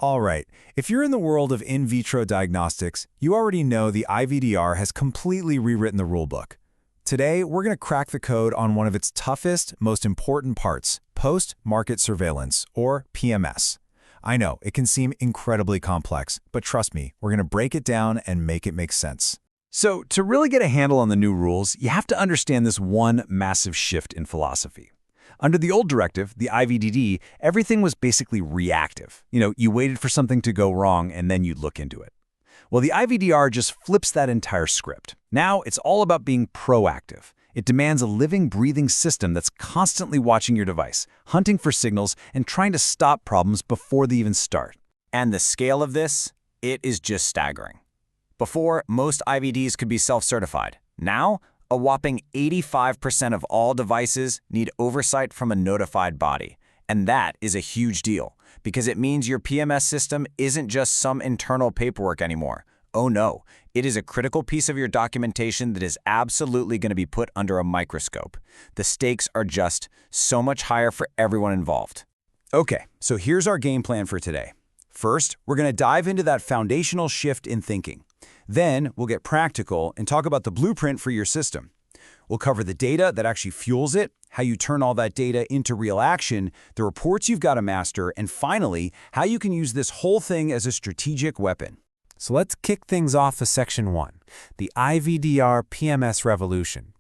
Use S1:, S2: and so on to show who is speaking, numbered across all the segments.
S1: All right, if you're in the world of in vitro diagnostics, you already know the IVDR has completely rewritten the rulebook. Today, we're going to crack the code on one of its toughest, most important parts, post-market surveillance, or PMS. I know, it can seem incredibly complex, but trust me, we're going to break it down and make it make sense. So, to really get a handle on the new rules, you have to understand this one massive shift in philosophy. Under the old directive, the IVDD, everything was basically reactive. You waited for something to go wrong and then you'd look into it. Well, the IVDR just flips that entire script. Now it's all about being proactive. It demands a living, breathing system that's constantly watching your device, hunting for signals, and trying to stop problems before they even start.
S2: And the scale of this, it is just staggering. Before, most IVDs could be self-certified. Now, a whopping 85% of all devices need oversight from a notified body. And that is a huge deal, because it means your PMS system isn't just some internal paperwork anymore. Oh no, it is a critical piece of your documentation that is absolutely going to be put under a microscope. The stakes are just so much higher for everyone involved.
S1: Okay, so here's our game plan for today. First, we're going to dive into that foundational shift in thinking. Then, we'll get practical and talk about the blueprint for your system. We'll cover the data that actually fuels it, how you turn all that data into real action, the reports you've got to master, and finally, how you can use this whole thing as a strategic weapon. So let's kick things off with Section 1, the IVDR PMS revolution.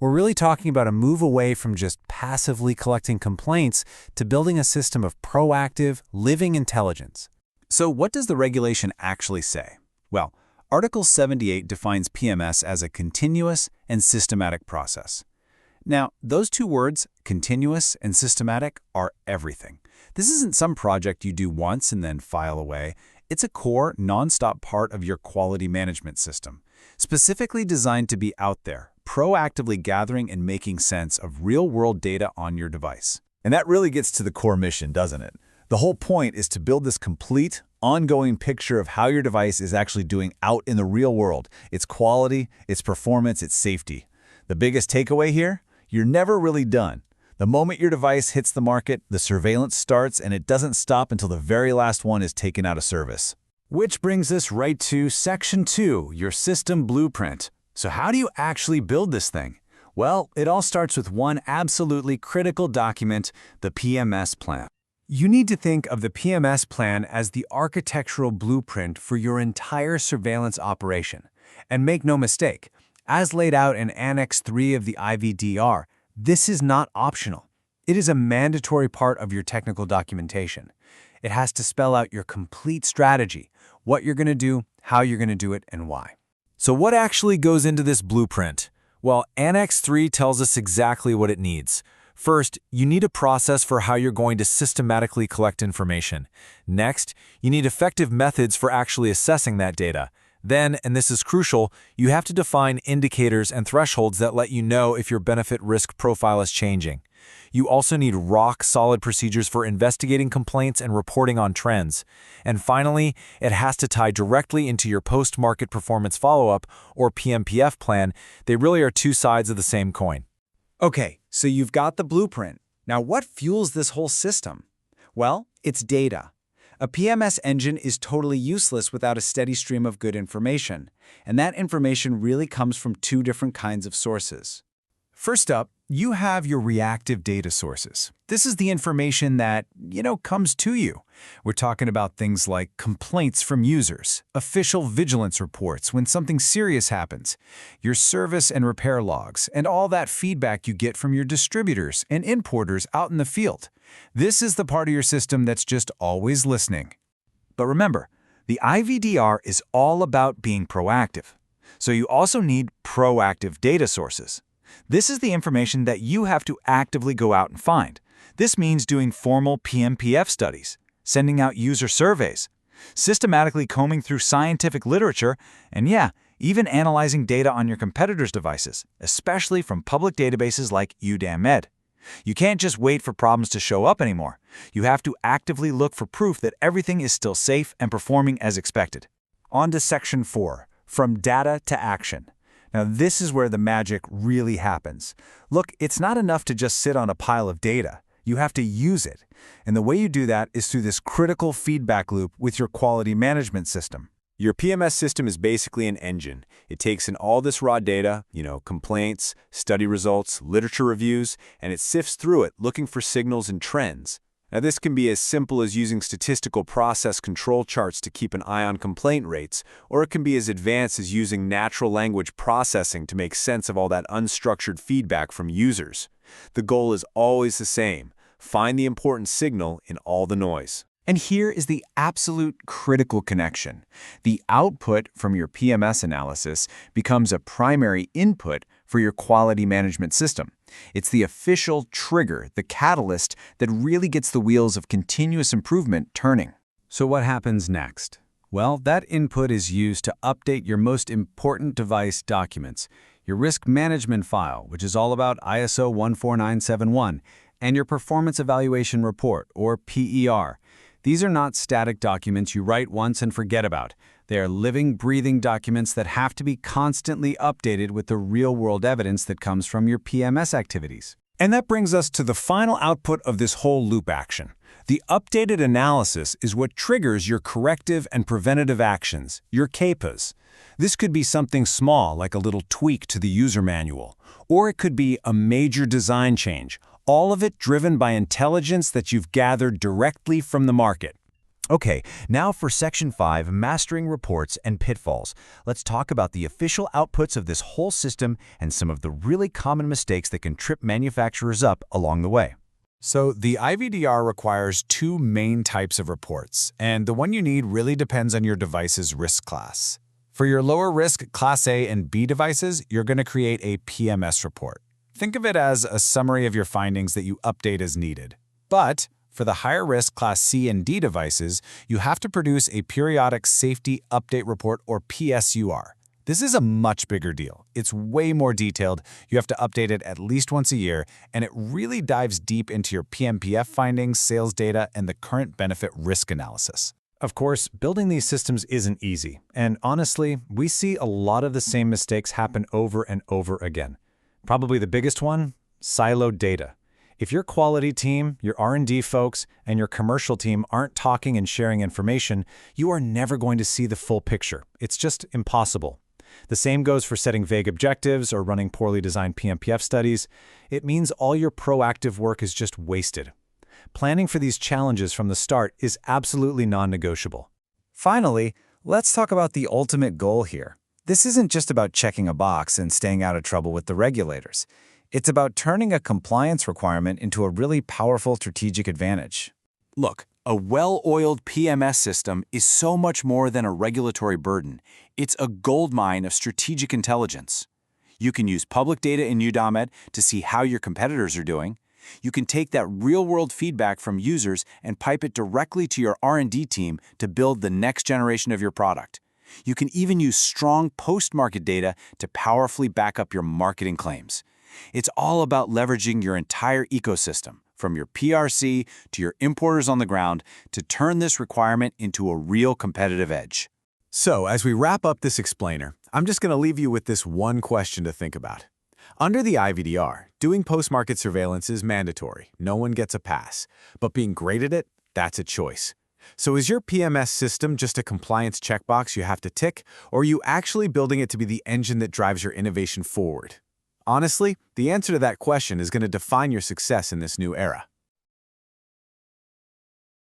S1: We're really talking about a move away from just passively collecting complaints to building a system of proactive, living intelligence. So what does the regulation actually say? Well, Article 78 defines PMS as a continuous and systematic process. Now, those two words, continuous and systematic, are everything. This isn't some project you do once and then file away. It's a core, non-stop part of your quality management system, specifically designed to be out there, proactively gathering and making sense of real-world data on your device. And that really gets to the core mission, doesn't it? The whole point is to build this complete, ongoing picture of how your device is actually doing out in the real world, its quality, its performance, its safety. The biggest takeaway here? You're never really done. The moment your device hits the market, the surveillance starts, and it doesn't stop until the very last one is taken out of service. Which brings us right to Section 2, your system blueprint. So how do you actually build this thing? Well, it all starts with one absolutely critical document, the PMS plan. You need to think of the PMS plan as the architectural blueprint for your entire surveillance operation. And make no mistake, as laid out in Annex 3 of the IVDR, this is not optional. It is a mandatory part of your technical documentation. It has to spell out your complete strategy, what you're going to do, how you're going to do it, and why. So what actually goes into this blueprint? Well, Annex 3 tells us exactly what it needs. First, you need a process for how you're going to systematically collect information. Next, you need effective methods for actually assessing that data. Then, and this is crucial, you have to define indicators and thresholds that let you know if your benefit-risk profile is changing. You also need rock-solid procedures for investigating complaints and reporting on trends. And finally, it has to tie directly into your post-market performance follow-up, or PMPF plan. They really are two sides of the same coin. Okay, so you've got the blueprint. Now, what fuels this whole system? Well, it's data. A PMS engine is totally useless without a steady stream of good information, and that information really comes from two different kinds of sources. First up, you have your reactive data sources. This is the information that, comes to you. We're talking about things like complaints from users, official vigilance reports when something serious happens, your service and repair logs, and all that feedback you get from your distributors and importers out in the field. This is the part of your system that's just always listening. But remember, the IVDR is all about being proactive. So you also need proactive data sources. This is the information that you have to actively go out and find. This means doing formal PMPF studies, sending out user surveys, systematically combing through scientific literature, and even analyzing data on your competitors' devices, especially from public databases like UDAMED. You can't just wait for problems to show up anymore. You have to actively look for proof that everything is still safe and performing as expected. On to Section 4, from data to action. Now, this is where the magic really happens. Look, it's not enough to just sit on a pile of data. You have to use it. And the way you do that is through this critical feedback loop with your quality management system. Your PMS system is basically an engine. It takes in all this raw data, complaints, study results, literature reviews, and it sifts through it looking for signals and trends. Now, this can be as simple as using statistical process control charts to keep an eye on complaint rates, or it can be as advanced as using natural language processing to make sense of all that unstructured feedback from users. The goal is always the same: find the important signal in all the noise. And here is the absolute critical connection. The output from your PMS analysis becomes a primary input for your quality management system. It's the official trigger, the catalyst that really gets the wheels of continuous improvement turning. So what happens next? Well, that input is used to update your most important device documents, your risk management file, which is all about ISO 14971, and your performance evaluation report, or PER. These are not static documents you write once and forget about. They are living, breathing documents that have to be constantly updated with the real-world evidence that comes from your PMS activities. And that brings us to the final output of this whole loop action. The updated analysis is what triggers your corrective and preventative actions, your CAPAs. This could be something small, like a little tweak to the user manual, or it could be a major design change, all of it driven by intelligence that you've gathered directly from the market. Okay, now for Section 5, Mastering Reports and Pitfalls. Let's talk about the official outputs of this whole system and some of the really common mistakes that can trip manufacturers up along the way.
S3: So the IVDR requires two main types of reports, and the one you need really depends on your device's risk class. For your lower risk Class A and B devices, you're going to create a PMS report. Think of it as a summary of your findings that you update as needed. But for the higher risk Class C and D devices, you have to produce a Periodic Safety Update Report, or PSUR. This is a much bigger deal. It's way more detailed. You have to update it at least once a year, and it really dives deep into your PMPF findings, sales data, and the current benefit risk analysis.
S4: Of course, building these systems isn't easy, and honestly, we see a lot of the same mistakes happen over and over again. Probably the biggest one, siloed data. If your quality team, your R&D folks, and your commercial team aren't talking and sharing information, you are never going to see the full picture. It's just impossible. The same goes for setting vague objectives or running poorly designed PMPF studies. It means all your proactive work is just wasted. Planning for these challenges from the start is absolutely non-negotiable.
S2: Finally, let's talk about the ultimate goal here. This isn't just about checking a box and staying out of trouble with the regulators. It's about turning a compliance requirement into a really powerful strategic advantage.
S1: Look, a well-oiled PMS system is so much more than a regulatory burden. It's a goldmine of strategic intelligence. You can use public data in UDOMED to see how your competitors are doing. You can take that real-world feedback from users and pipe it directly to your R&D team to build the next generation of your product. You can even use strong post-market data to powerfully back up your marketing claims. It's all about leveraging your entire ecosystem, from your PRC to your importers on the ground, to turn this requirement into a real competitive edge.
S3: So, as we wrap up this explainer, I'm just going to leave you with this one question to think about. Under the IVDR, doing post-market surveillance is mandatory. No one gets a pass. But being great at it, that's a choice. So is your PMS system just a compliance checkbox you have to tick, or are you actually building it to be the engine that drives your innovation forward? Honestly, the answer to that question is going to define your success in this new era.